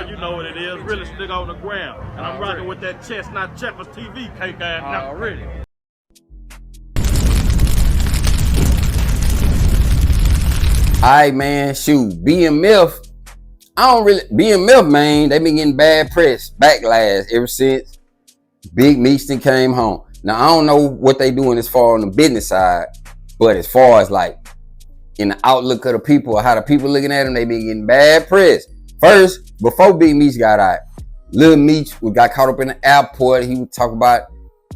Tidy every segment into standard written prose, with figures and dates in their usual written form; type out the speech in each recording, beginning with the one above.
you know what it is. Really stick on the ground. And I'm rocking with that Chestnut Checkers TV cake ass now. Already. Alright, man, shoot, BMF. BMF, man, they been getting bad press, backlash ever since Big Meech came home. Now, I don't know what they doing as far on the business side, but as far as like in the outlook of the people, or how the people looking at them, they been getting bad press. First, before Big Meech got out, Lil Meech got caught up in the airport. He would talk about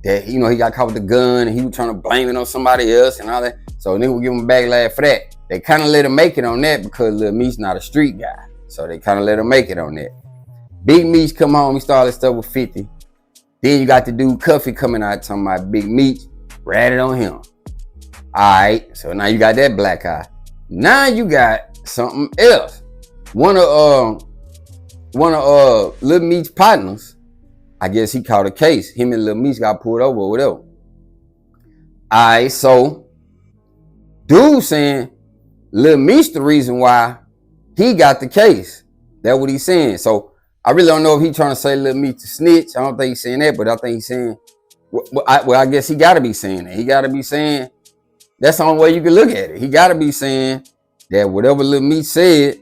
that, you know, he got caught with the gun and he was trying to blame it on somebody else and all that. So niggas would give him a backlash for that. They kind of let him make it on that because Lil Meech not a street guy. So they kind of let him make it on that. Big Meech come home, he started stuff with 50. Then you got the dude Cuffy coming out talking about Big Meech, ratted on him. Alright, so now you got that black eye. Now you got something else. One of Lil Meech partners, I guess he caught a case. Him and Lil Meech got pulled over or whatever. Alright, so dude saying Lil Meech the reason why he got the case. That's what he's saying. So I really don't know if he's trying to say Lil Meech to snitch. I don't think he's saying that, but I think he's saying, well, I guess he got to be saying that. He got to be saying, that's the only way you can look at it. He got to be saying that whatever Lil Meech said,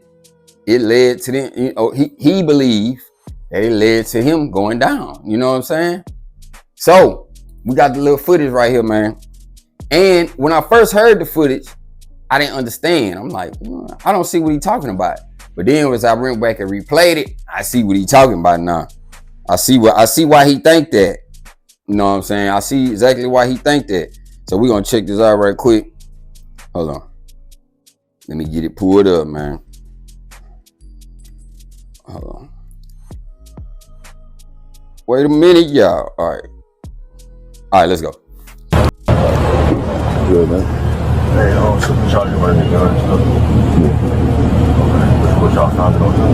it led to them, you know, he believed that it led to him going down. You know what I'm saying? So we got the little footage right here, man. And when I first heard the footage, I didn't understand. I'm like, I don't see what he's talking about. But then as I went back and replayed it, I see what he's talking about now. I see why he think that. You know what I'm saying? I see exactly why he think that. So we're gonna check this out right quick. Hold on. Let me get it pulled up, man. Hold on. Wait a minute, y'all. All right, let's go. Good, man. Hey, super charge running the gun and stuff. Okay, what y'all found it on there?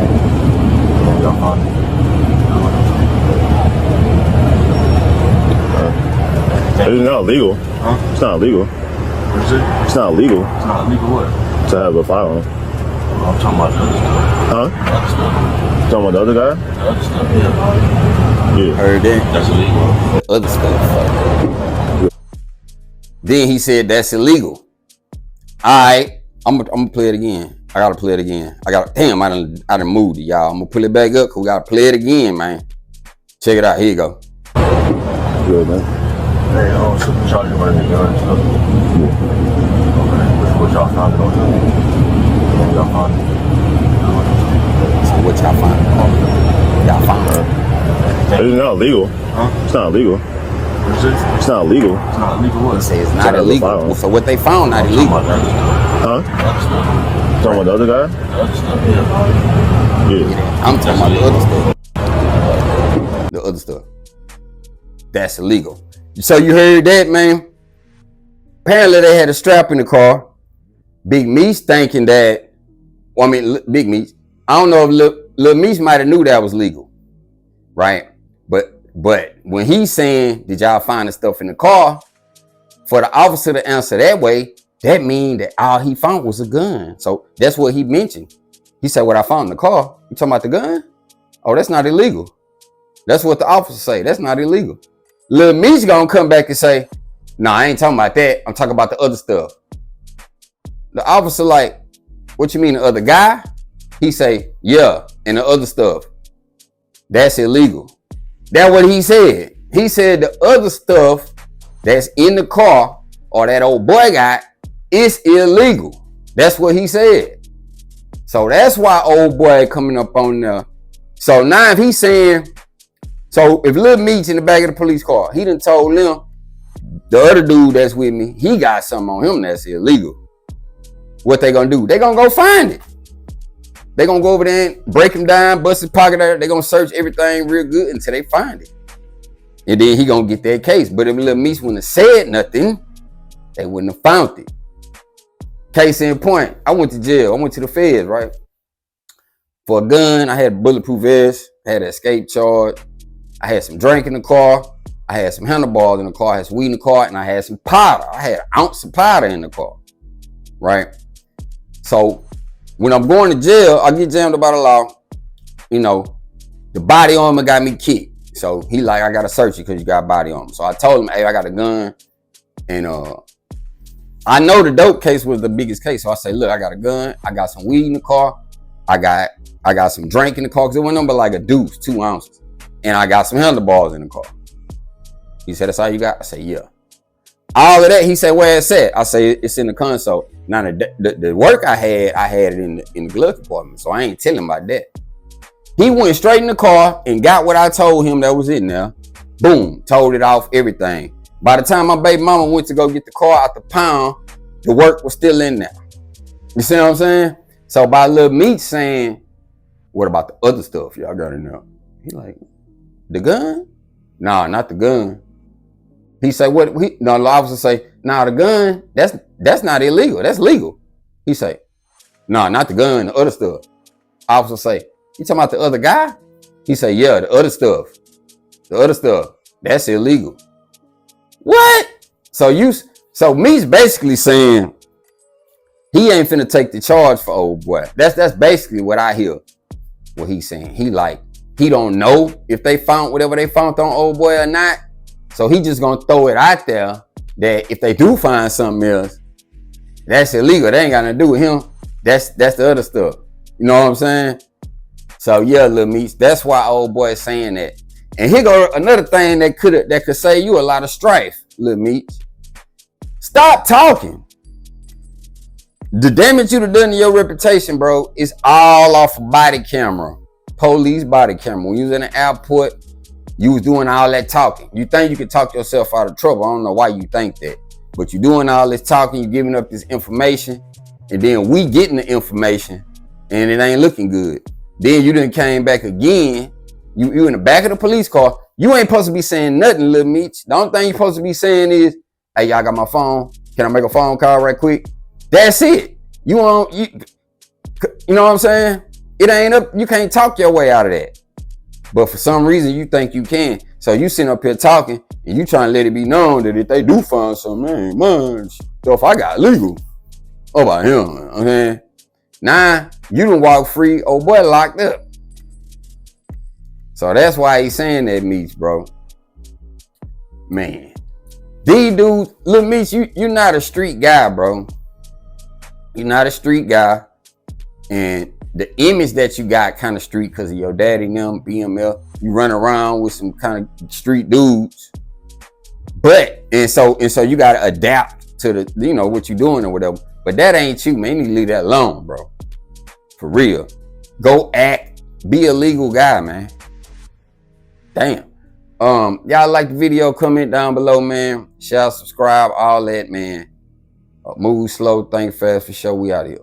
Y'all found it? It's not illegal. Huh? It's not illegal. What is it? It's not illegal. It's not illegal what? To have a firearm. I'm talking about the other stuff. Huh? The other stuff. Talking about the other guy? The other stuff, yeah. Yeah. Heard that? That's illegal. The other stuff. Then he said that's illegal. Alright, I'm gonna play it again. I gotta play it again. Damn, I done moved it, y'all. I'm gonna pull it back up because we gotta play it again, man. Check it out. Here you go. Good, man. Hey, super charge running the gun and stuff. Okay, what y'all found it on there? Y'all found it? So what y'all find? Y'all found it. It's not illegal. Huh? It's not illegal. What is it? It's not illegal. It's not illegal what? He says it's not illegal. So what they found not illegal. Huh? Talking about the other guy? The other stuff, yeah. Yeah. I'm talking about the other stuff. The other stuff. That's illegal. So you heard that, man? Apparently they had a strap in the car. Big Meech thinking that, well, I mean, Big Meech. I don't know if Lil Meech might have knew that was legal, right? But when he's saying, did y'all find the stuff in the car? For the officer to answer that way, that means that all he found was a gun. So that's what he mentioned. He said, what I found in the car. You talking about the gun? Oh, that's not illegal. That's what the officer say. That's not illegal. Lil Meech gonna come back and say, nah, I ain't talking about that. I'm talking about the other stuff. The officer like, what you mean the other guy? He say, yeah, and the other stuff. That's illegal. That's what he said. He said the other stuff that's in the car or that old boy got is illegal. That's what he said. So that's why old boy coming up on there. So now if he's saying, so if Lil Meech in the back of the police car, he done told them, the other dude that's with me, he got something on him that's illegal. What they gonna do? They gonna go find it. They gonna go over there and break him down, bust his pocket out. They gonna search everything real good until they find it. And then he gonna get that case. But if Lil Meech wouldn't have said nothing, they wouldn't have found it. Case in point, I went to jail. I went to the feds, right? For a gun, I had a bulletproof vest, I had an escape charge, I had some drink in the car, I had some handlebars in the car, I had some weed in the car, and I had some powder. I had an ounce of powder in the car, right? So when I'm going to jail, I get jammed about a law. You know, the body armor got me kicked. So he like, I gotta search you because you got body armor. So I told him, hey, I got a gun. And I know the dope case was the biggest case. So I say, look, I got a gun. I got some weed in the car. I got some drink in the car because it went number like a deuce, 2 ounces. And I got some handlebars in the car. He said, that's all you got? I said, yeah. All of that, he said, where it's at? I say, it's in the console. Now, the work I had it in the glove compartment, so I ain't telling him about that. He went straight in the car and got what I told him that was in there. Boom, told it off, everything. By the time my baby mama went to go get the car out the pound, the work was still in there. You see what I'm saying? So by Lil Meech saying, what about the other stuff y'all got in there? He like, the gun? Nah, not the gun. He say, what? No, the officer say, nah, the gun, that's not illegal. That's legal. He say, nah, not the gun, the other stuff. Officer say, you talking about the other guy? He say, yeah, the other stuff. The other stuff, that's illegal. What? So Meech basically saying he ain't finna take the charge for old boy. That's basically what I hear. What he's saying. He like, he don't know if they found whatever they found on old boy or not. So he just gonna throw it out there that if they do find something else, that's illegal. They ain't got nothing to do with him. That's the other stuff. You know what I'm saying? So yeah, Lil Meech, that's why old boy is saying that. And here go another thing that could save you a lot of strife, Lil Meech. Stop talking. The damage you done done to your reputation, bro, is all off of body camera. Police body camera. When you was in the airport, you was doing all that talking. You think you could talk yourself out of trouble. I don't know why you think that. But you doing all this talking, you giving up this information, and then we getting the information, and it ain't looking good. Then you done came back again. You in the back of the police car. You ain't supposed to be saying nothing, Lil Meech. The only thing you supposed to be saying is, hey, y'all got my phone. Can I make a phone call right quick? That's it. You know what I'm saying? It ain't up. You can't talk your way out of that. But for some reason, you think you can. So you sitting up here talking, and you trying to let it be known that if they do find something, man, stuff I got legal. Oh, about him, okay? Nah, you done walk free. Oh, boy, locked up. So that's why he's saying that, Meech, bro. Man. These dudes, Lil Meech, you're not a street guy, bro. You're not a street guy. And the image that you got kind of street because of your daddy and them, BML. You run around with some kind of street dudes. And so you got to adapt to the, what you're doing or whatever. But that ain't you, man. You need to leave that alone, bro. For real. Go act. Be a legal guy, man. Damn. Y'all like the video, comment down below, man. Share, subscribe, all that, man. Move slow, think fast for sure. We out here.